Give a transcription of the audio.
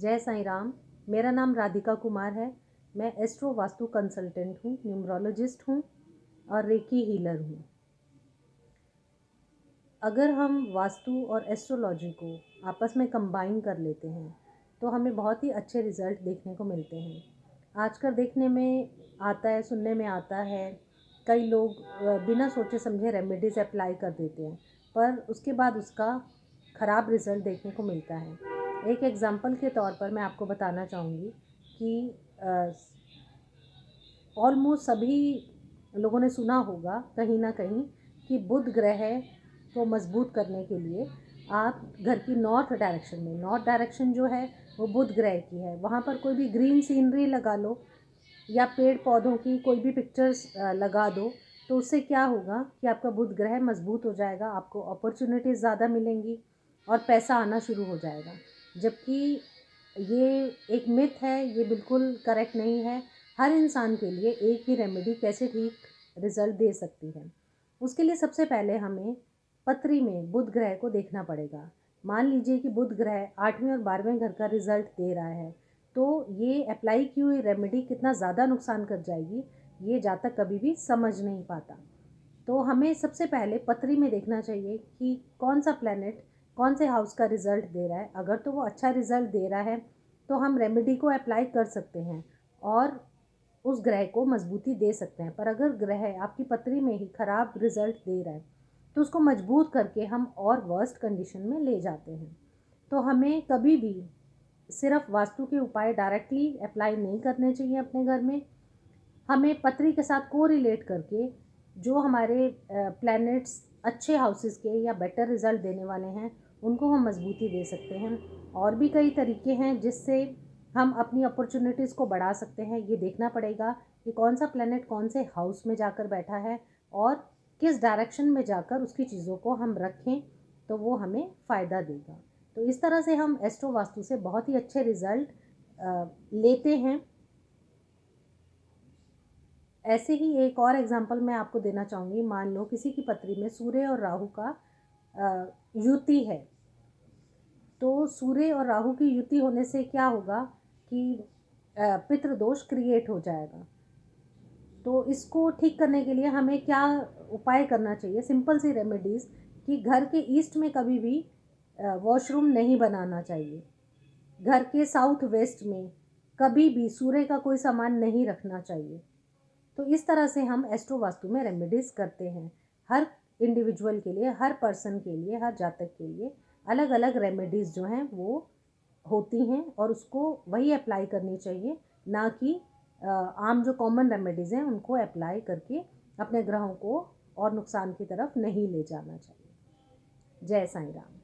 जय साईं राम। मेरा नाम राधिका कुमार है। मैं एस्ट्रो वास्तु कंसल्टेंट हूँ, न्यूमरोलॉजिस्ट हूँ और रेकी हीलर हूँ। अगर हम वास्तु और एस्ट्रोलॉजी को आपस में कंबाइन कर लेते हैं तो हमें बहुत ही अच्छे रिज़ल्ट देखने को मिलते हैं। आजकल देखने में आता है, सुनने में आता है, कई लोग बिना सोचे समझे रेमेडीज़ अप्लाई कर देते हैं, पर उसके बाद उसका ख़राब रिज़ल्ट देखने को मिलता है। एक एग्ज़ाम्पल के तौर पर मैं आपको बताना चाहूँगी कि ऑलमोस्ट सभी लोगों ने सुना होगा कहीं ना कहीं कि बुध ग्रह को मजबूत करने के लिए आप घर की नॉर्थ डायरेक्शन जो है वो बुध ग्रह की है, वहाँ पर कोई भी ग्रीन सीनरी लगा लो या पेड़ पौधों की कोई भी पिक्चर्स लगा दो, तो उससे क्या होगा कि आपका बुध ग्रह मजबूत हो जाएगा, आपको अपॉर्चुनिटीज़ ज़्यादा मिलेंगी और पैसा आना शुरू हो जाएगा। जबकि ये एक मिथ है, ये बिल्कुल करेक्ट नहीं है। हर इंसान के लिए एक ही रेमेडी कैसे ठीक रिज़ल्ट दे सकती है। उसके लिए सबसे पहले हमें पत्री में बुध ग्रह को देखना पड़ेगा। मान लीजिए कि बुध ग्रह 8वें और 12वें घर का रिज़ल्ट दे रहा है, तो ये अप्लाई की हुई रेमेडी कितना ज़्यादा नुकसान कर जाएगी, ये जातक कभी भी समझ नहीं पाता। तो हमें सबसे पहले पत्री में देखना चाहिए कि कौन सा प्लैनेट कौन से हाउस का रिज़ल्ट दे रहा है। अगर तो वो अच्छा रिज़ल्ट दे रहा है तो हम रेमेडी को अप्लाई कर सकते हैं और उस ग्रह को मजबूती दे सकते हैं। पर अगर ग्रह आपकी पत्री में ही ख़राब रिज़ल्ट दे रहा है तो उसको मजबूत करके हम और वर्स्ट कंडीशन में ले जाते हैं। तो हमें कभी भी सिर्फ वास्तु के उपाय डायरेक्टली अप्लाई नहीं करने चाहिए अपने घर में। हमें पत्री के साथ को रिलेट करके जो हमारे प्लैनेट्स अच्छे हाउसेस के या बेटर रिज़ल्ट देने वाले हैं उनको हम मजबूती दे सकते हैं। और भी कई तरीके हैं जिससे हम अपनी अपॉर्चुनिटीज़ को बढ़ा सकते हैं। ये देखना पड़ेगा कि कौन सा प्लैनेट कौन से हाउस में जाकर बैठा है और किस डायरेक्शन में जाकर उसकी चीज़ों को हम रखें तो वो हमें फ़ायदा देगा। तो इस तरह से हम एस्ट्रो वास्तु से बहुत ही अच्छे रिज़ल्ट लेते हैं। ऐसे ही एक और एग्जांपल मैं आपको देना चाहूँगी। मान लो किसी की पत्री में सूर्य और राहु का युति है, तो सूर्य और राहु की युति होने से क्या होगा कि पितृदोष क्रिएट हो जाएगा। तो इसको ठीक करने के लिए हमें क्या उपाय करना चाहिए? सिंपल सी रेमेडीज़ कि घर के ईस्ट में कभी भी वॉशरूम नहीं बनाना चाहिए। घर के साउथ वेस्ट में कभी भी सूर्य का कोई सामान नहीं रखना चाहिए। तो इस तरह से हम एस्ट्रो वास्तु में रेमेडीज़ करते हैं। हर इंडिविजुअल के लिए, हर पर्सन के लिए, हर जातक के लिए अलग अलग रेमेडीज़ जो हैं वो होती हैं और उसको वही अप्लाई करनी चाहिए, ना कि आम जो कॉमन रेमेडीज़ हैं उनको अप्लाई करके अपने ग्रहों को और नुकसान की तरफ नहीं ले जाना चाहिए। जय साईं राम।